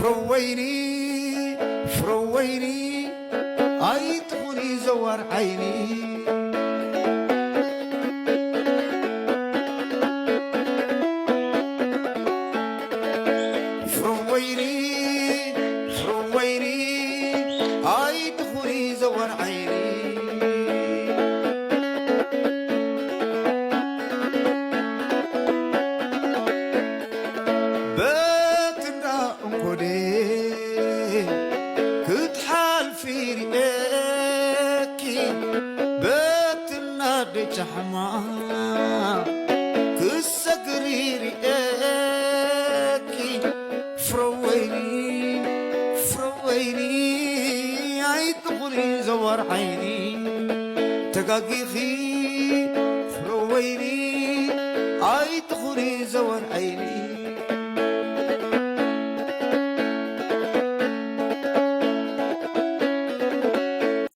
فرويني فرويني عيطوني زوار عيني فرويني فرويني عيطوني زوار عيني باتنا انقودي كتحال في رئيكي باتنا دجحما كسكري رئيكي فرويني فرويني عيطغني زور عيني تقاقيخي فرويني عيطغني زور عيني